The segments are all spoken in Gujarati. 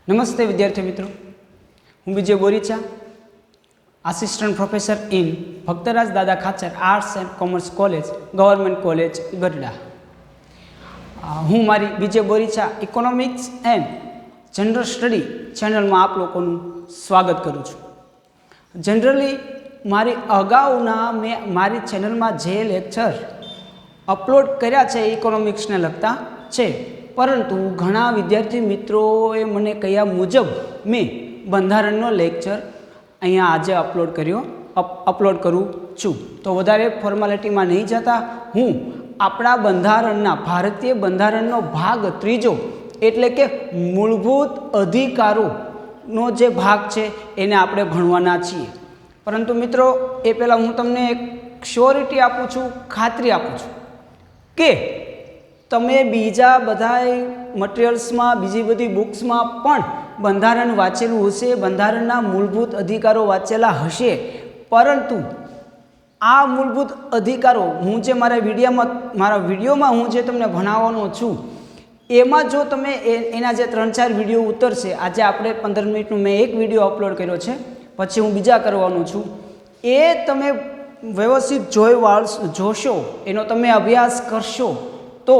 નમસ્તે વિદ્યાર્થી મિત્રો, હું Vijay Boricha, assistant professor in Bhaktraj Dada Khachar arts and commerce college, government college Gadhada. હું મારી Vijay Boricha economics and general study ચેનલમાં આપ લોકોનું સ્વાગત કરું છું. જનરલી મારી અગાઉના મેં મારી ચેનલમાં જે લેક્ચર અપલોડ કર્યા છે એ ઇકોનોમિક્સને લગતા છે, પરંતુ ઘણા વિદ્યાર્થી મિત્રોએ મને કહ્યા મુજબ મેં બંધારણનો લેક્ચર અહીંયા આજે અપલોડ કરું છું. તો વધારે ફોર્માલિટીમાં નહીં જતા હું આપણા બંધારણના ભારતીય બંધારણનો ભાગ ત્રીજો એટલે કે મૂળભૂત અધિકારોનો જે ભાગ છે એને આપણે ભણવાના છીએ. પરંતુ મિત્રો એ પહેલાં હું તમને એક શ્યોરિટી આપું છું, ખાતરી આપું છું કે તમે બીજા બધા મટિરિયલ્સમાં, બીજી બધી બુક્સમાં પણ બંધારણ વાંચેલું હશે, બંધારણના મૂળભૂત અધિકારો વાંચેલા હશે, પરંતુ આ મૂળભૂત અધિકારો હું જે મારા વિડીયોમાં હું જે તમને ભણાવવાનો છું એમાં જો તમે એના જે 3-4 વિડીયો ઉતરશે, આજે આપણે 15 મિનિટનું મેં એક વિડીયો અપલોડ કર્યો છે, પછી હું બીજા કરવાનો છું, એ તમે વ્યવસ્થિત જોશો, એનો તમે અભ્યાસ કરશો તો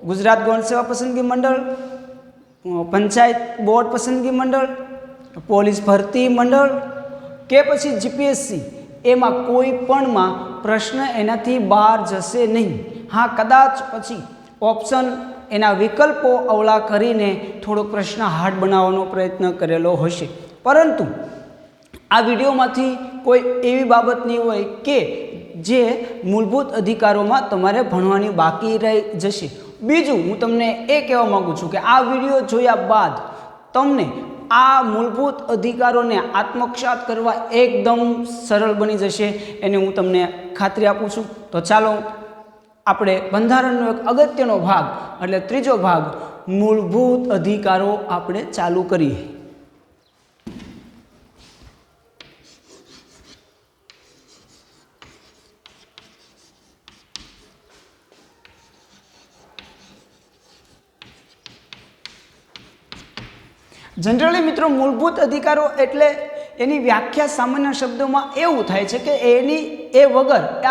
ગુજરાત ગૌણ સેવા પસંદગી મંડળ, પંચાયત બોર્ડ પસંદગી મંડળ, પોલીસ ભરતી મંડળ કે પછી જીપીએસસી, એમાં કોઈ પણમાં પ્રશ્ન એનાથી બહાર જશે નહીં. હા, કદાચ પછી ઓપ્શન એના વિકલ્પો અવળા કરીને થોડોક પ્રશ્ન હાર્ડ બનાવવાનો પ્રયત્ન કરેલો હશે, પરંતુ આ વિડીયોમાંથી કોઈ એવી બાબત નહીં હોય કે જે મૂળભૂત અધિકારોમાં તમારે ભણવાની બાકી રહી જશે. બીજું હું તમને એ કહેવા માગું છું કે આ વિડીયો જોયા બાદ તમને આ મૂળભૂત અધિકારોને આત્મસાત કરવા એકદમ સરળ બની જશે, એને હું તમને ખાતરી આપું છું. તો ચાલો આપણે બંધારણનો એક અગત્યનો ભાગ એટલે ત્રીજો ભાગ મૂળભૂત અધિકારો આપણે ચાલુ કરીએ. જનરલી મિત્રો મૂળભૂત અધિકારો એટલે એની વ્યાખ્યા સામાન્ય શબ્દોમાં એવું થાય છે કે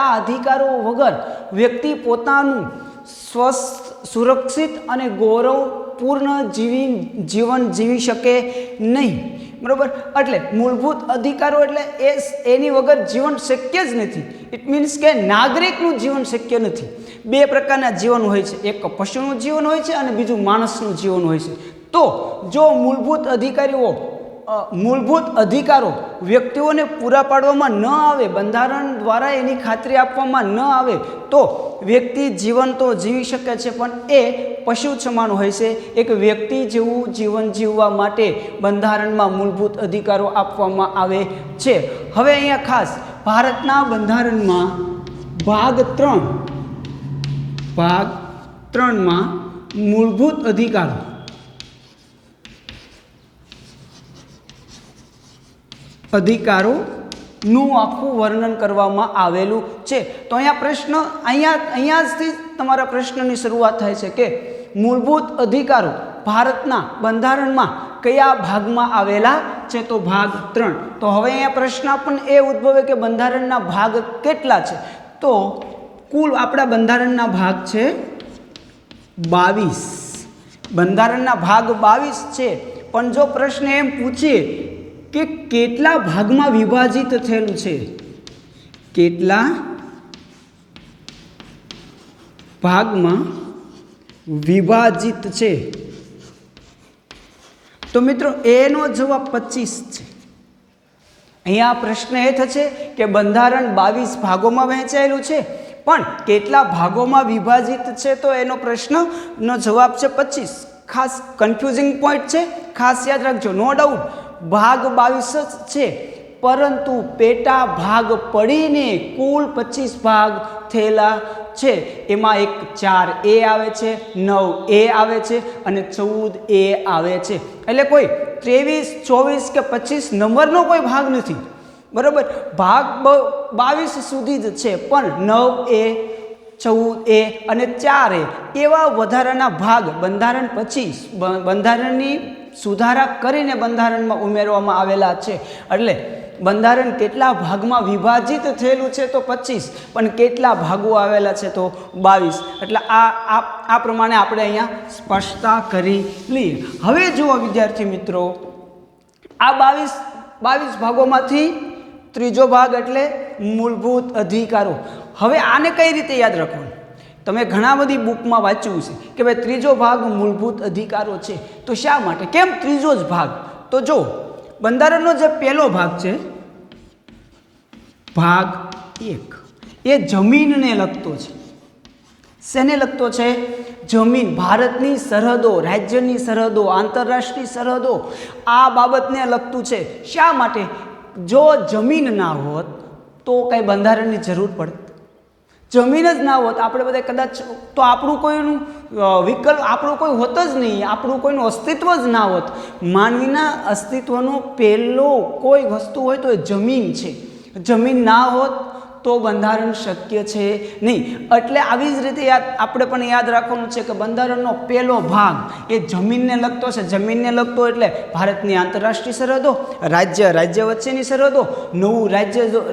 આ અધિકારો વગર વ્યક્તિ પોતાનું સ્વસ્થ, સુરક્ષિત અને ગૌરવપૂર્ણ જીવન જીવી શકે નહીં. બરાબર? એટલે મૂળભૂત અધિકારો એટલે એની વગર જીવન શક્ય જ નથી. ઇટ મીન્સ કે નાગરિકનું જીવન શક્ય નથી. બે પ્રકારના જીવન હોય છે, એક પશુનું જીવન હોય છે અને બીજું માણસનું જીવન હોય છે. તો જો મૂળભૂત અધિકારો વ્યક્તિઓને પૂરા પાડવામાં ન આવે, બંધારણ દ્વારા એની ખાતરી આપવામાં ન આવે, તો વ્યક્તિ જીવન તો જીવી શકે છે પણ એ પશુ સમાન હોય છે. એક વ્યક્તિ જેવું જીવન જીવવા માટે બંધારણમાં મૂળભૂત અધિકારો આપવામાં આવે છે. હવે અહીંયા ખાસ ભારતના બંધારણમાં ભાગ 3માં મૂળભૂત અધિકારોનું આખું વર્ણન કરવામાં આવેલું છે. તો અહીંયા પ્રશ્ન અહીંયાથી તમારા પ્રશ્નની શરૂઆત થાય છે કે મૂળભૂત અધિકારો ભારતના બંધારણમાં કયા ભાગમાં આવેલા છે? તો ભાગ 3. તો હવે અહીંયા પ્રશ્ન પણ એ ઉદ્ભવે કે બંધારણના ભાગ કેટલા છે? તો કુલ આપણા બંધારણના ભાગ છે 22. બંધારણના ભાગ 22 છે, પણ જો પ્રશ્ન એમ પૂછે કે કેટલા ભાગમાં વિભાજિત થયેલું છે, કેટલા ભાગમાં વિભાજિત છે, તો મિત્રો એનો જવાબ 25 છે. અહીંયા પ્રશ્ન એ થશે કે બંધારણ 22 ભાગોમાં વહેંચાયેલું છે, પણ કેટલા ભાગોમાં વિભાજિત છે? તો એનો પ્રશ્નનો જવાબ છે 25. ખાસ કન્ફ્યુઝિંગ પોઈન્ટ છે, ખાસ યાદ રાખજો. નો ડાઉટ ભાગ 22 જ છે, પરંતુ પેટા ભાગ પડીને કુલ 25 ભાગ થયેલા છે. એમાં એક 4A આવે છે, 9A આવે છે અને 14A આવે છે. એટલે કોઈ 23, 24 કે 25 નંબરનો કોઈ ભાગ નથી. બરાબર? ભાગ 22 સુધી જ છે, પણ 9A, 14A અને 4A એવા વધારાના ભાગ બંધારણ પછી બંધારણની સુધારા કરીને બંધારણમાં ઉમેરવામાં આવેલા છે. એટલે બંધારણ કેટલા ભાગમાં વિભાજિત થયેલું છે તો 25, પણ કેટલા ભાગો આવેલા છે તો 22. એટલે આ પ્રમાણે આપણે અહીંયા સ્પષ્ટતા કરી લઈએ. હવે જુઓ વિદ્યાર્થી મિત્રો, આ 22 ભાગોમાંથી ત્રીજો ભાગ એટલે મૂળભૂત અધિકારો. હવે આને કઈ રીતે યાદ રાખવાનું? તમે ઘણા બધી બુકમાં વાંચ્યું છે કે ભાઈ ત્રીજો ભાગ મૂળભૂત અધિકારો છે. તો શા માટે, કેમ ત્રીજો જ ભાગ? તો જો બંધારણનો જે પહેલો ભાગ છે, ભાગ 1, એ જમીનને લગતો છે. શેને લગતો છે? જમીન, ભારતની સરહદો, રાજ્યની સરહદો, આંતરરાષ્ટ્રીય સરહદો, આ બાબતને લગતું છે. શા માટે? જો જમીન ના હોત તો કંઈ બંધારણની જરૂર પડે? જમીન જ ના હોત, આપણે બધા કદાચ તો આપણું કોઈનું વિકલ્પ આપણું કોઈ હોત જ નહીં, આપણું કોઈનું અસ્તિત્વ જ ના હોત. માનવીના અસ્તિત્વનો પહેલો કોઈ વસ્તુ હોય તો એ જમીન છે. જમીન ના હોત તો બંધારણ શક્ય છે નહીં. એટલે આવી જ રીતે આપણે પણ યાદ રાખવાનું છે કે બંધારણનો પહેલો ભાગ એ જમીનને લગતો છે. જમીનને લગતો એટલે ભારતની આંતરરાષ્ટ્રીય સરહદો, રાજ્ય વચ્ચેની સરહદો, નવું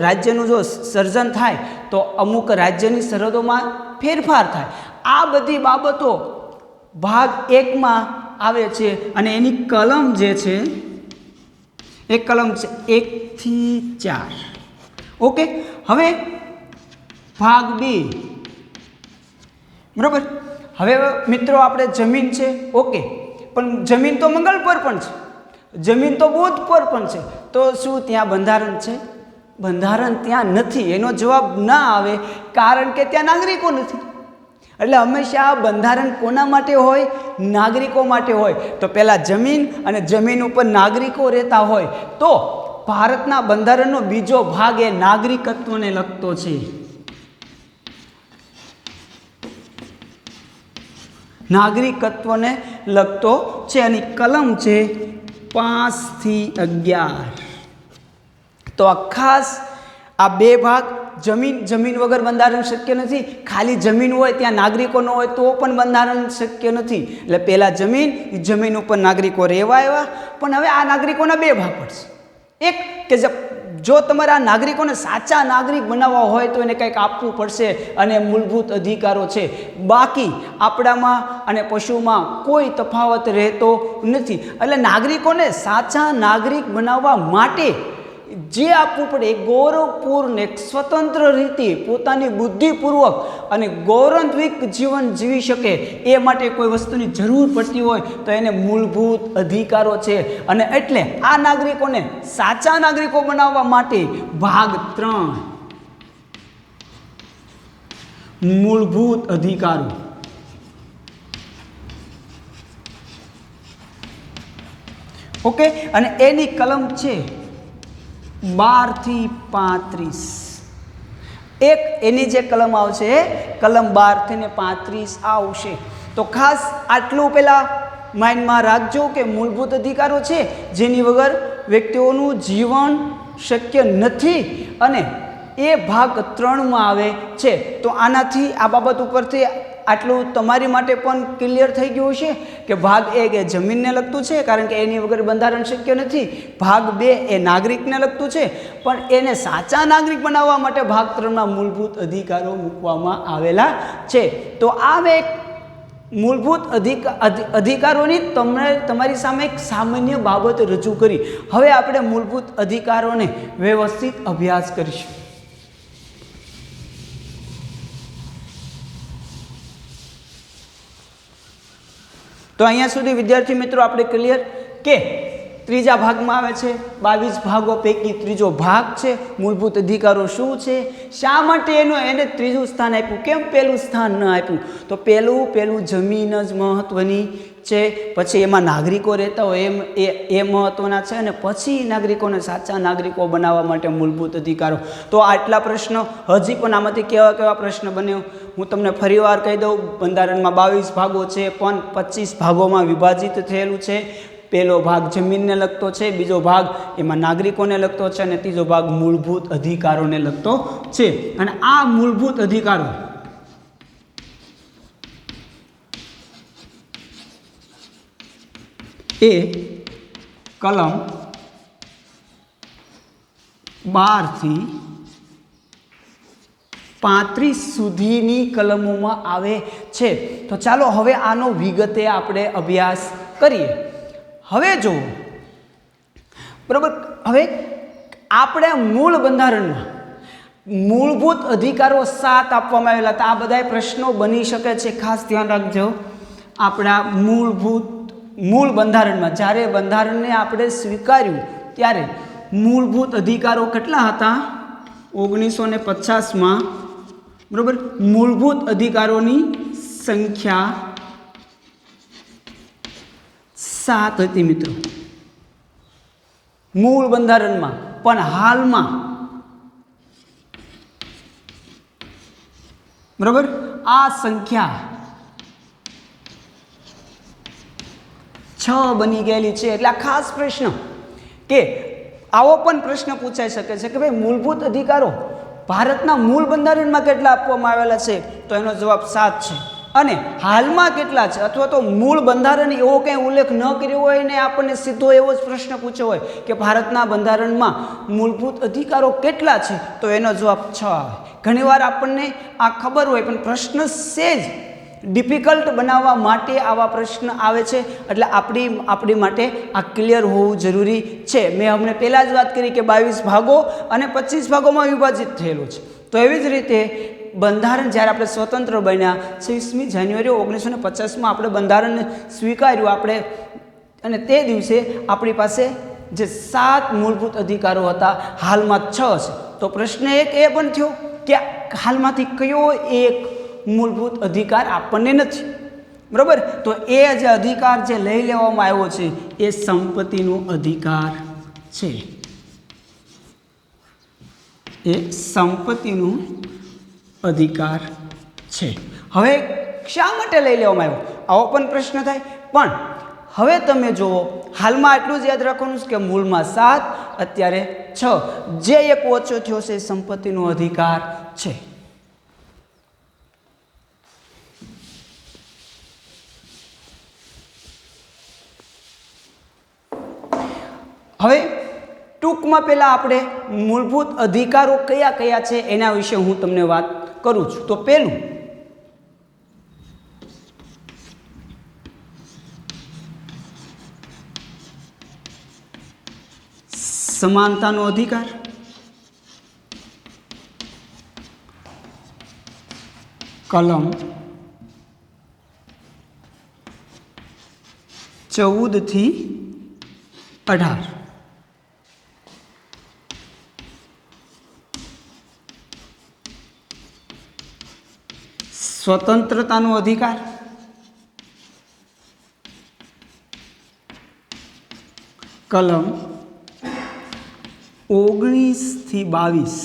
રાજ્યનું જો સર્જન થાય તો અમુક રાજ્યની સરહદોમાં ફેરફાર થાય. આ બધી બાબતો ભાગ 1માં આવે છે. અને એની કલમ જે છે એ કલમ છે 1 થી 4. ઓકે, હવે ભાગ 2, બરાબર. હવે મિત્રો આપણે જમીન છે, ઓકે, પણ જમીન તો મંગળ પર પણ છે, જમીન તો બુધ પર પણ છે. તો શું ત્યાં બંધારણ છે? બંધારણ ત્યાં નથી. એનો જવાબ ના આવે, કારણ કે ત્યાં નાગરિકો નથી. એટલે હંમેશા બંધારણ કોના માટે હોય? નાગરિકો માટે હોય. તો પહેલાં જમીન અને જમીન ઉપર નાગરિકો રહેતા હોય તો ભારતના બંધારણનો બીજો ભાગ એ નાગરિકત્વને લગતો છે. નાગરિકત્વને લગતો છે. અને કલમ છે 5 થી 11. તો આ ખાસ આ બે ભાગ, જમીન વગર બંધારણ શક્ય નથી. ખાલી જમીન હોય ત્યાં નાગરિકો ન હોય તો પણ બંધારણ શક્ય નથી. એટલે પહેલાં જમીન ઉપર નાગરિકો રહેવા આવ્યા. પણ હવે આ નાગરિકોના બે ભાગ પડશે. એક કે જો તમારે આ નાગરિકોને સાચા નાગરિક બનાવવા હોય તો એને કંઈક આપવું પડશે, અને મૂળભૂત અધિકારો છે. બાકી આપણામાં અને પશુમાં કોઈ તફાવત રહેતો નથી. એટલે નાગરિકોને સાચા નાગરિક બનાવવા માટે જે આપવું પડે એ ગૌરવપૂર્ણ, એક સ્વતંત્ર રીતે પોતાની બુદ્ધિપૂર્વક અને ગૌરવાન્વિત જીવન જીવી શકે એ માટે કોઈ વસ્તુની જરૂર પડતી હોય તો એને મૂળભૂત અધિકારો છે. અને એટલે આ નાગરિકોને સાચા નાગરિકો બનાવવા માટે ભાગ 3 મૂળભૂત અધિકારો. ઓકે, અને એની કલમ છે 12 થી 35. એક એની જે કલમ આવશે કલમ 12 થી 35 આવશે. તો ખાસ આટલું પહેલાં માઇન્ડમાં રાખજો કે મૂળભૂત અધિકારો છે જેની વગર વ્યક્તિઓનું જીવન શક્ય નથી, અને એ ભાગ 3માં આવે છે. તો આનાથી આ બાબત ઉપરથી આટલું તમારી માટે પણ ક્લિયર થઈ ગયું છે કે ભાગ 1 એ જમીનને લગતું છે, કારણ કે એની વગર બંધારણ શક્ય નથી. ભાગ 2 એ નાગરિકને લગતું છે, પણ એને સાચા નાગરિક બનાવવા માટે ભાગ 3માં મૂળભૂત અધિકારો મૂકવામાં આવેલા છે. તો આ એક મૂળભૂત અધિકારોની તમારી સામે એક સામાન્ય બાબત રજૂ કરી. હવે આપણે મૂળભૂત અધિકારોને વ્યવસ્થિત અભ્યાસ કરીશું. તો અહીંયા સુધી વિદ્યાર્થી મિત્રો આપણે ક્લિયર કે ત્રીજા ભાગમાં આવે છે. 22 ભાગો પૈકી ત્રીજો ભાગ છે મૂળભૂત અધિકારો શું છે, શા માટે એને ત્રીજું સ્થાન આપ્યું, કેમ પહેલું સ્થાન ન આપ્યું? તો પહેલું જમીન જ મહત્વની છે, પછી એમાં નાગરિકો રહેતા હોય એ મહત્વના છે, અને પછી નાગરિકોને સાચા નાગરિકો બનાવવા માટે મૂળભૂત અધિકારો. તો આટલા પ્રશ્નો, હજી પણ આમાંથી કેવા પ્રશ્ન બન્યો હું તમને ફરીવાર કહી દઉં. બંધારણમાં 22 ભાગો છે, પણ 25 ભાગોમાં વિભાજિત થયેલું છે. પહેલો ભાગ જમીનને લગતો છે, બીજો ભાગ એમાં નાગરિકોને લગતો છે, અને ત્રીજો ભાગ મૂળભૂત અધિકારોને લગતો છે. અને આ મૂળભૂત અધિકારો એ કલમ 12 થી 35 સુધીની કલમોમાં આવે છે। તો ચાલો હવે આનો વિગતે આપણે અભ્યાસ કરીએ। હવે જુઓ, બરાબર, હવે આપણે મૂળ બંધારણમાં મૂળભૂત અધિકારો 7 આપવામાં આવેલા હતા। આ બધા પ્રશ્નો બની શકે છે, ખાસ ધ્યાન રાખજો। આપણા મૂળ બંધારણમાં જ્યારે બંધારણને આપણે સ્વીકાર્યું ત્યારે મૂળભૂત અધિકારો કેટલા હતા? 1950માં, બરાબર, મૂળભૂત અધિકારોની સંખ્યા 7 હતી મિત્રો, મૂળ બંધારણમાં। પણ હાલમાં, બરાબર, આ સંખ્યા 6 બની ગયેલી છે। એટલે આ ખાસ પ્રશ્ન કે આવો પણ પ્રશ્ન પૂછાઈ શકે છે કે ભાઈ મૂળભૂત અધિકારો ભારતના મૂળ બંધારણમાં કેટલા આપવામાં આવેલા છે? તો એનો જવાબ 7 છે। અને હાલમાં કેટલા છે, અથવા તો મૂળ બંધારણ એવો કંઈ ઉલ્લેખ ન કર્યો હોય ને આપણને સીધો એવો જ પ્રશ્ન પૂછ્યો હોય કે ભારતના બંધારણમાં મૂળભૂત અધિકારો કેટલા છે, તો એનો જવાબ 6 આવે। ઘણીવાર આપણને આ ખબર હોય પણ પ્રશ્ન સેજ ડિફિકલ્ટ બનાવવા માટે આવા પ્રશ્ન આવે છે। એટલે આપણી માટે આ ક્લિયર હોવું જરૂરી છે। મેં અમને પહેલાં જ વાત કરી કે 22 ભાગો અને 25 ભાગોમાં વિભાજિત થયેલું છે। તો એવી જ રીતે બંધારણ જ્યારે આપણે સ્વતંત્ર બન્યા 26મી જાન્યુઆરી 1950માં આપણે બંધારણને સ્વીકાર્યું આપણે, અને તે દિવસે આપણી પાસે જે 7 મૂળભૂત અધિકારો હતા, હાલમાં 6 છે। તો પ્રશ્ન એક એ પણ થયો કે હાલમાંથી કયો એક મૂળભૂત અધિકાર આપણને નથી, બરાબર? તો એ જે અધિકાર જે લઈ લેવામાં આવ્યો છે એ સંપત્તિનો અધિકાર છે। એ સંપત્તિનો અધિકાર છે। હવે શા માટે લઈ લેવામાં આવ્યો, આવો પણ પ્રશ્ન થાય। પણ હવે તમે જુઓ, હાલમાં આટલું જ યાદ રાખવાનું છે કે મૂળમાં 7, અત્યારે 6, જે એક ઓછો થયો છે એ સંપત્તિનો અધિકાર છે। હવે ટૂંકમાં પહેલાં આપણે મૂળભૂત અધિકારો કયા કયા છે એના વિશે હું તમને વાત કરું છું। તો પહેલું, સમાનતાનો અધિકાર, કલમ 14 થી 18। સ્વતંત્રતાનો અધિકાર, કલમ 19 થી 22।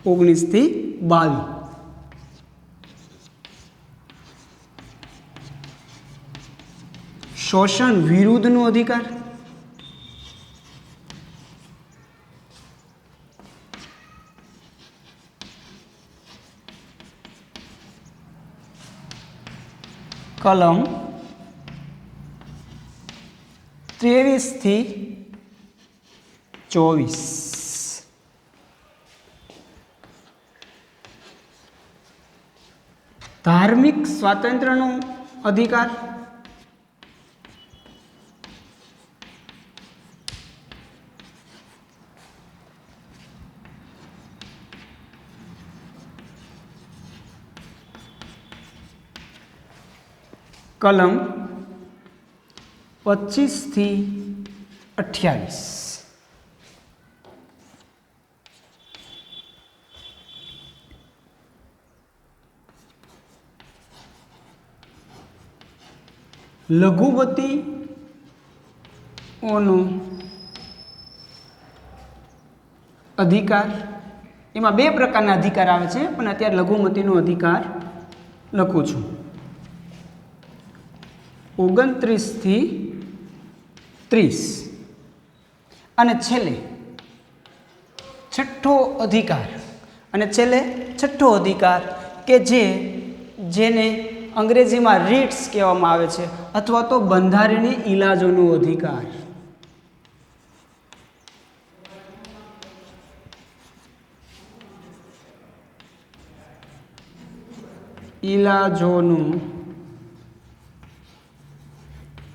19 થી 22। શોષણ વિરુદ્ધનો અધિકાર, કલમ 23 થી 24। ધાર્મિક સ્વાતંત્ર્યનો અધિકાર, કલમ 25 થી 28। લઘુમતીઓનો અધિકાર, એમાં 2 પ્રકારના અધિકાર આવે છે, પણ અત્યારે લઘુમતીનો અધિકાર લખું છું। 29 થી 30। અને છેલ્લે છઠ્ઠો અધિકાર કે જેને અંગ્રેજીમાં રીટ્સ કહેવામાં આવે છે, અથવા તો બંધારણીય ઇલાજોનો અધિકાર. ઇલાજોનો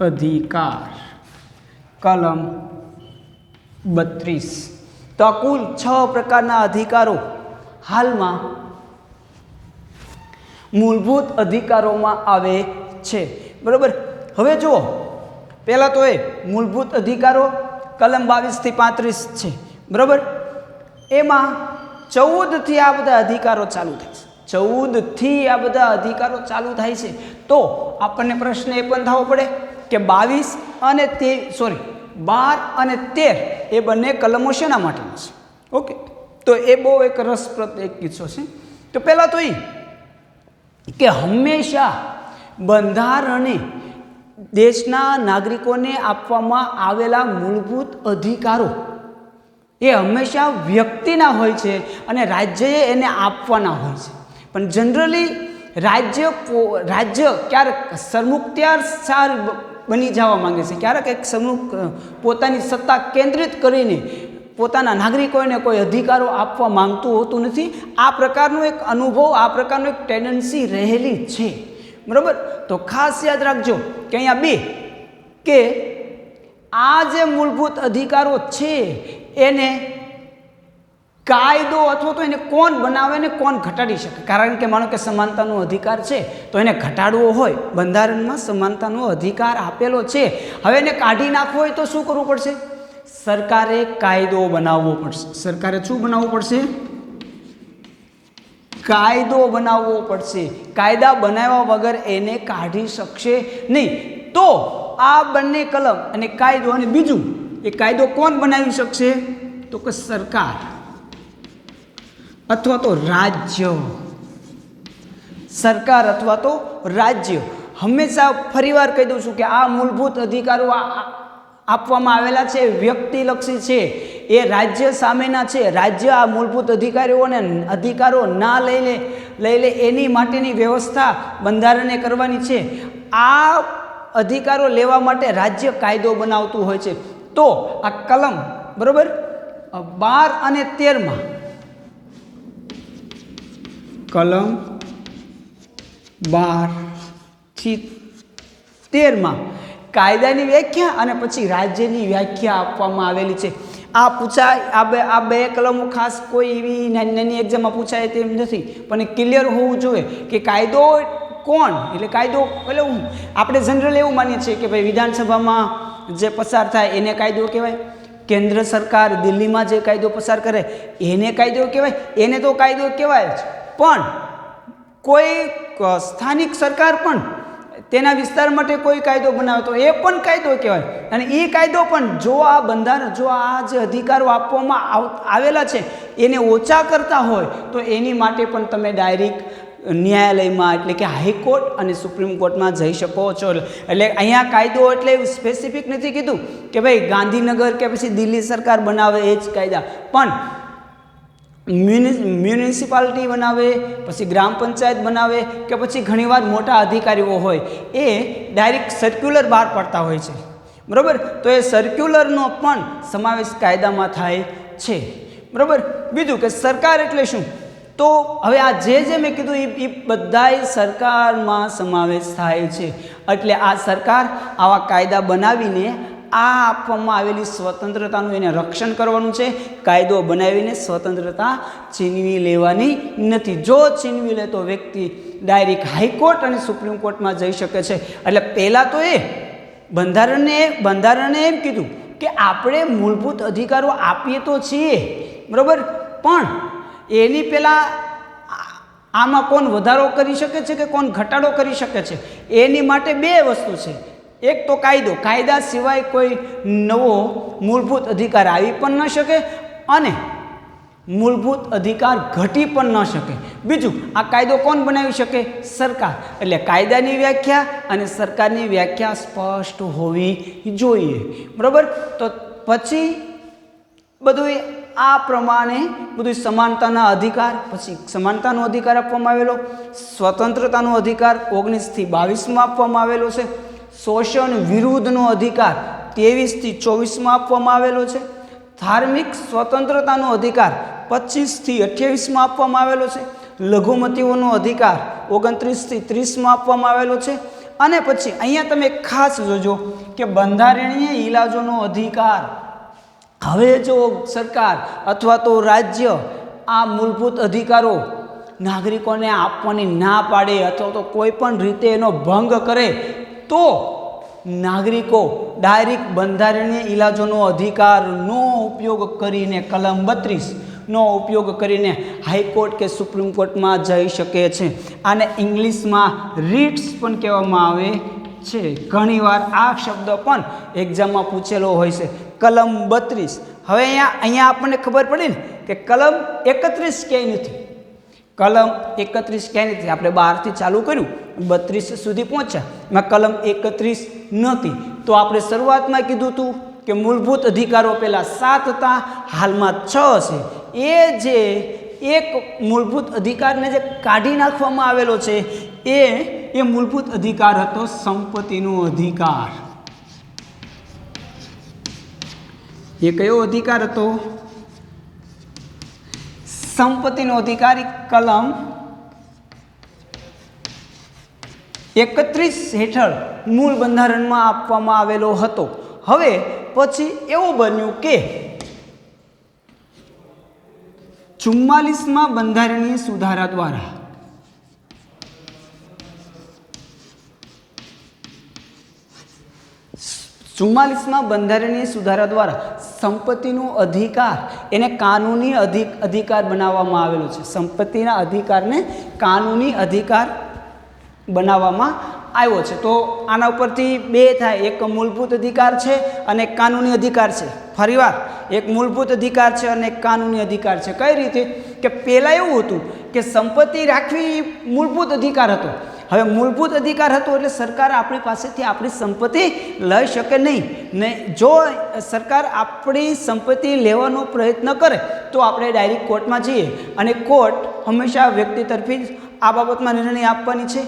અધિકાર કલમ 32. તો આ કુલ 6 પ્રકારના અધિકારો હાલમાં મૂળભૂત અધિકારોમાં આવે છે. બરાબર. હવે જુઓ, પહેલાં તો એ મૂળભૂત અધિકારો કલમ 22 થી 35 છે. બરાબર. એમાં 14 થી આ બધા અધિકારો ચાલુ થાય છે. 14 થી આ બધા અધિકારો ચાલુ થાય છે. તો આપણને પ્રશ્ન એ પણ થવો પડે કે 12 અને 13 એ બંને કલમો શેના માટેના છે? ઓકે, તો એ બહુ એક રસપ્રદ એક કિસ્સો છે. તો પહેલાં તો એ કે હંમેશા બંધારણે દેશના નાગરિકોને આપવામાં આવેલા મૂળભૂત અધિકારો એ હંમેશા વ્યક્તિના હોય છે અને રાજ્યએ એને આપવાના હોય છે. પણ જનરલી રાજ્ય ક્યારેક સરમુખત્યાર બની જવા માંગે છે, ક્યારેક એક સમૂહ પોતાની સત્તા કેન્દ્રિત કરીને પોતાના નાગરિકોને કોઈ અધિકારો આપવા માંગતું હોતું નથી. આ પ્રકારનો એક અનુભવ, આ પ્રકારનો એક ટેન્ડન્સી રહેલી છે. બરાબર. તો ખાસ યાદ રાખજો કે અહીંયા 2 કે આ જે મૂળભૂત અધિકારો છે એને કાયદો અથવા તો એને કોણ બનાવે ને કોણ ઘટાડી શકે. કારણ કે માનો કે સમાનતાનો અધિકાર છે તો એને ઘટાડવો હોય, બંધારણમાં સમાનતાનો અધિકાર આપેલો છે, હવે એને કાઢી નાખવો હોય તો શું કરવું પડશે? સરકારે કાયદો બનાવવો પડશે. સરકારે શું બનાવવું પડશે? કાયદો બનાવવો પડશે. કાયદા બનાવ્યા વગર એને કાઢી શકશે નહીં. તો આ બંને કલમ અને કાયદો, અને બીજું એ કાયદો કોણ બનાવી શકશે? તો કે સરકાર અથવા તો રાજ્ય. સરકાર અથવા તો રાજ્ય. હંમેશા ફરીવાર કહી દઉં છું કે આ મૂળભૂત અધિકારો આપવામાં આવેલા છે વ્યક્તિલક્ષી છે, એ રાજ્ય સામેના છે. રાજ્ય આ મૂળભૂત અધિકારો ના લઈ લે એની માટેની વ્યવસ્થા બંધારણે કરવાની છે. આ અધિકારો લેવા માટે રાજ્ય કાયદો બનાવતું હોય છે. તો આ કલમ બરાબર 12 અને 13 કલમ 12 થી 13 કાયદાની વ્યાખ્યા અને પછી રાજ્યની વ્યાખ્યા આપવામાં આવેલી છે. આ પૂછાય, આ બે કલમો ખાસ કોઈ એવી નાની એક્ઝામમાં પૂછાય તેમ નથી, પણ એ ક્લિયર હોવું જોઈએ કે કાયદો કોણ, એટલે કાયદો એટલે આપણે જનરલ એવું માનીએ છીએ કે ભાઈ વિધાનસભામાં જે પસાર થાય એને કાયદો કહેવાય, કેન્દ્ર સરકાર દિલ્હીમાં જે કાયદો પસાર કરે એને કાયદો કહેવાય, એને તો કાયદો કહેવાય જ. પણ કોઈ સ્થાનિક સરકાર પણ તેના વિસ્તાર માટે કોઈ કાયદો બનાવે તો એ પણ કાયદો કહેવાય. અને એ કાયદો પણ જો આ બંધારણ, જો આ જે અધિકારો આપવામાં આવેલા છે એને ઓછા કરતા હોય તો એની માટે પણ તમે ડાયરેક્ટ ન્યાયાલયમાં એટલે કે હાઈકોર્ટ અને સુપ્રીમ કોર્ટમાં જઈ શકો છો. એટલે અહીંયા કાયદો એટલે એવું સ્પેસિફિક નથી કીધું કે ભાઈ ગાંધીનગર કે પછી દિલ્હી સરકાર બનાવે એ જ કાયદા, પણ મ્યુનિસિપાલિટી બનાવે, પછી ગ્રામ પંચાયત બનાવે કે પછી ઘણીવાર મોટા અધિકારીઓ હોય એ ડાયરેક્ટ સર્ક્યુલર બહાર પાડતા હોય છે. બરાબર. તો એ સર્ક્યુલરનો પણ સમાવેશ કાયદામાં થાય છે. બરાબર. બીજું કે સરકાર એટલે શું? તો હવે આ જે મેં કીધું એ બધાય સરકારમાં સમાવેશ થાય છે. એટલે આ સરકાર આવા કાયદા બનાવીને આ આપવામાં આવેલી સ્વતંત્રતાનું એને રક્ષણ કરવાનું છે. કાયદો બનાવીને સ્વતંત્રતા છીનવી લેવાની નથી. જો છીનવી લે તો વ્યક્તિ ડાયરેક્ટ હાઈકોર્ટ અને સુપ્રીમ કોર્ટમાં જઈ શકે છે. એટલે પહેલાં તો એ બંધારણે એમ કીધું કે આપણે મૂળભૂત અધિકારો આપીએ તો છીએ, બરાબર, પણ એની પહેલાં આમાં કોણ વધારો કરી શકે છે કે કોણ ઘટાડો કરી શકે છે એની માટે 2 વસ્તુ છે. એક તો કાયદો, કાયદા સિવાય કોઈ નવો મૂળભૂત અધિકાર આવી પણ ન શકે અને મૂળભૂત અધિકાર ઘટી પણ ન શકે. બીજું, આ કાયદો કોણ બનાવી શકે? સરકાર. એટલે કાયદાની વ્યાખ્યા અને સરકારની વ્યાખ્યા સ્પષ્ટ હોવી જોઈએ. બરાબર. તો પછી બધું આ પ્રમાણે બધું સમાનતાના અધિકાર, પછી સમાનતાનો અધિકાર આપવામાં આવેલો, સ્વતંત્રતાનો અધિકાર 19 થી 22માં આપવામાં આવેલો છે, શોષણ વિરુદ્ધનો અધિકાર 23 થી 24માં આપવામાં આવેલો છે, ધાર્મિક સ્વતંત્રતાનો અધિકાર 25 થી 28માં આપવામાં આવેલો છે, લઘુમતીઓનો અધિકાર 29 થી 30માં આપવામાં આવેલો છે, અને પછી અહીંયા તમે ખાસ જોજો કે બંધારણીય ઇલાજોનો અધિકાર. હવે જો સરકાર અથવા તો રાજ્ય આ મૂળભૂત અધિકારો નાગરિકોને આપવાની ના પાડે અથવા તો કોઈ પણ રીતે એનો ભંગ કરે તો નાગરિકો ડાયરેક્ટ બંધારણીય ઇલાજોનો અધિકારનો ઉપયોગ કરીને કલમ 32નો ઉપયોગ કરીને હાઈકોર્ટ કે સુપ્રીમ કોર્ટમાં જઈ શકે છે. આને ઇંગ્લિશમાં રીટ્સ પણ કહેવામાં આવે છે. ઘણીવાર આ શબ્દ પણ એક્ઝામમાં પૂછેલો હોય છે, કલમ 32. હવે અહીંયા આપણને ખબર પડી ને કે કલમ 31 ક્યાંય નથી, કલમ 31 ક્યાંય નથી. આપણે 12થી ચાલુ કર્યું, 32 સુધી પહોંચ્યા, એમાં કલમ 31 નહોતી. તો આપણે શરૂઆતમાં કીધું હતું કે મૂળભૂત અધિકારો પહેલાં 7 હતા, હાલમાં 6 છે. એ જે એક મૂળભૂત અધિકારને જે કાઢી નાખવામાં આવેલો છે એ મૂળભૂત અધિકાર હતો સંપત્તિનો અધિકાર. એ કયો અધિકાર હતો? સંપત્તિનો અધિકાર. કલમ 31 હેઠળ મૂળ બંધારણમાં આપવામાં આવેલો હતો. હવે પછી એવું બન્યું કે 44માં બંધારણીય સુધારા દ્વારા સંપત્તિનો અધિકાર એને કાનૂની અધિકાર બનાવવામાં આવેલો છે. સંપત્તિના અધિકારને કાનૂની અધિકાર બનાવવામાં આવ્યો છે. તો આના ઉપરથી બે થાય, એક મૂળભૂત અધિકાર છે અને કાનૂની અધિકાર છે. ફરીવાર, એક મૂળભૂત અધિકાર છે અને કાનૂની અધિકાર છે. કઈ રીતે? કે પહેલાં એવું હતું કે સંપત્તિ રાખવી મૂળભૂત અધિકાર હતો. હવે મૂળભૂત અધિકાર હતો એટલે સરકાર આપણી પાસેથી આપણી સંપત્તિ લઈ શકે નહીં. ને જો સરકાર આપણી સંપત્તિ લેવાનો પ્રયત્ન કરે તો આપણે ડાયરેક્ટ કોર્ટમાં જઈએ અને કોર્ટ હંમેશા વ્યક્તિ તરફી જ આ બાબતમાં નિર્ણય આપવાની છે.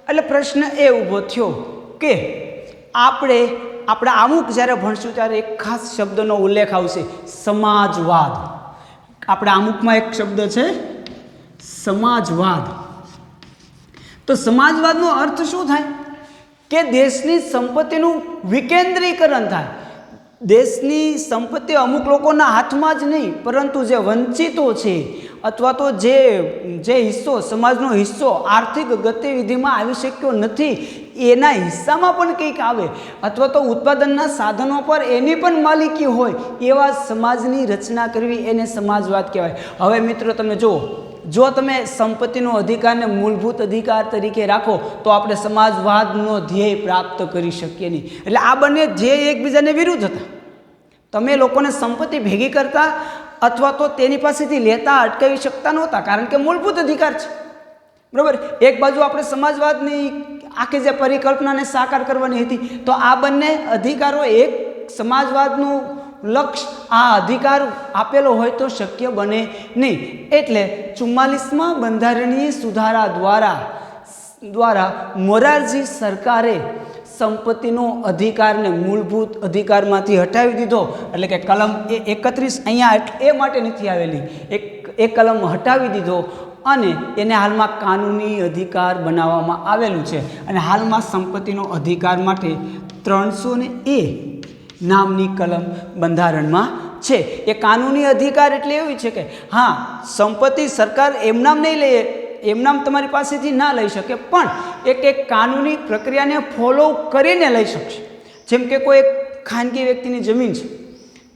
એટલે પ્રશ્ન એ ઊભો થયો કે આપણે અમુક જ્યારે ભણશું ત્યારે એક ખાસ શબ્દનો ઉલ્લેખ આવશે, સમાજવાદ. આપણા અમુકમાં એક શબ્દ છે સમાજવાદ. તો સમાજવાદનો અર્થ શું થાય? કે દેશની સંપત્તિનું વિકેન્દ્રીકરણ થાય. દેશની સંપત્તિ અમુક લોકોના હાથમાં જ નહીં, પરંતુ જે વંચિતો છે અથવા તો જે હિસ્સો, સમાજનો હિસ્સો આર્થિક ગતિવિધિમાં આવી શક્યો નથી એના હિસ્સામાં પણ કંઈક આવે, અથવા તો ઉત્પાદનના સાધનો પર એની પણ માલિકી હોય, એવા સમાજની રચના કરવી એને સમાજવાદ કહેવાય. હવે મિત્રો તમે જુઓ, જો તમે સંપત્તિનો અધિકારને મૂળભૂત અધિકાર તરીકે રાખો તો આપણે સમાજવાદનો ધ્યેય પ્રાપ્ત કરી શકીએ નહીં. એટલે આ બંને ધ્યેય એકબીજાને વિરુદ્ધ હતા. તમે લોકોને સંપત્તિ ભેગી કરતા અથવા તો તેની પાસેથી લેતા અટકાવી શકતા નહોતા, કારણ કે મૂળભૂત અધિકાર છે, બરાબર. એક બાજુ આપણે સમાજવાદની આખી જે પરિકલ્પનાને સાકાર કરવાની હતી, તો આ બંને અધિકારો એક સમાજવાદનું લક્ષ્ય આ અધિકાર આપેલો હોય તો શક્ય બને નહીં. એટલે 44માં બંધારણીય સુધારા દ્વારા મોરારજી સરકારે સંપત્તિનો અધિકારને મૂળભૂત અધિકારમાંથી હટાવી દીધો. એટલે કે કલમ 31 અહીંયા એ માટે નથી આવેલી, એ કલમ હટાવી દીધો અને એને હાલમાં કાનૂની અધિકાર બનાવવામાં આવેલું છે. અને હાલમાં સંપત્તિનો અધિકાર માટે 300A નામની કલમ બંધારણમાં છે. એ કાનૂની અધિકાર એટલે એવી છે કે હા, સંપત્તિ સરકાર એમનામ નહીં લે, એમનામ તમારી પાસેથી ના લઈ શકે, પણ એક કાનૂની પ્રક્રિયાને ફોલો કરીને લઈ શકશે. જેમ કે કોઈ ખાનગી વ્યક્તિની જમીન છે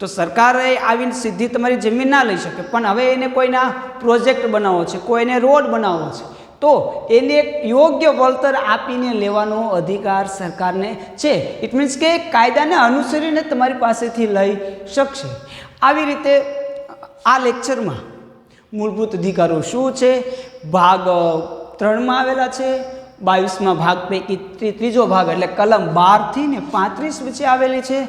તો સરકારે આવીને સીધી તમારી જમીન ના લઈ શકે, પણ હવે એને કોઈના પ્રોજેક્ટ બનાવવો છે, કોઈને રોડ બનાવવો છે, તો એને એક યોગ્ય વળતર આપીને લેવાનો અધિકાર સરકારને છે. ઇટ મીન્સ કે કાયદાને અનુસરીને તમારી પાસેથી લઈ શકશે. આવી રીતે આ લેક્ચરમાં મૂળભૂત અધિકારો શું છે ભાગ 3માં આવેલા છે. 22માં ભાગ પૈકી ત્રીજો ભાગ એટલે કલમ 12 થી 35 વચ્ચે આવેલી છે.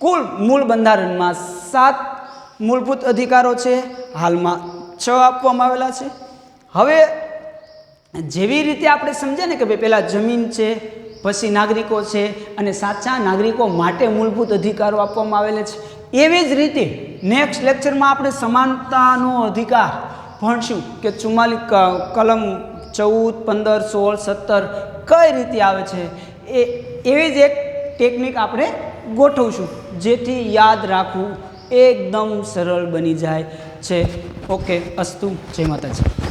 કુલ મૂળ બંધારણમાં 7 મૂળભૂત અધિકારો છે, હાલમાં 6 આપવામાં આવેલા છે. હવે જેવી રીતે આપણે સમજ્યા ને કે ભાઈ પહેલાં જમીન છે, પછી નાગરિકો છે, અને સાચા નાગરિકો માટે મૂળભૂત અધિકારો આપવામાં આવેલા છે, એવી જ રીતે નેક્સ્ટ લેક્ચરમાં આપણે સમાનતાનો અધિકાર ભણશું કે 44 કલમ 14, 15, 16, 17 કઈ રીતે આવે છે. એવી જ એક ટેકનિક આપણે ગોઠવશું જેથી યાદ રાખવું એકદમ સરળ બની જાય છે. ઓકે, અસ્તુ, જય માતાજી.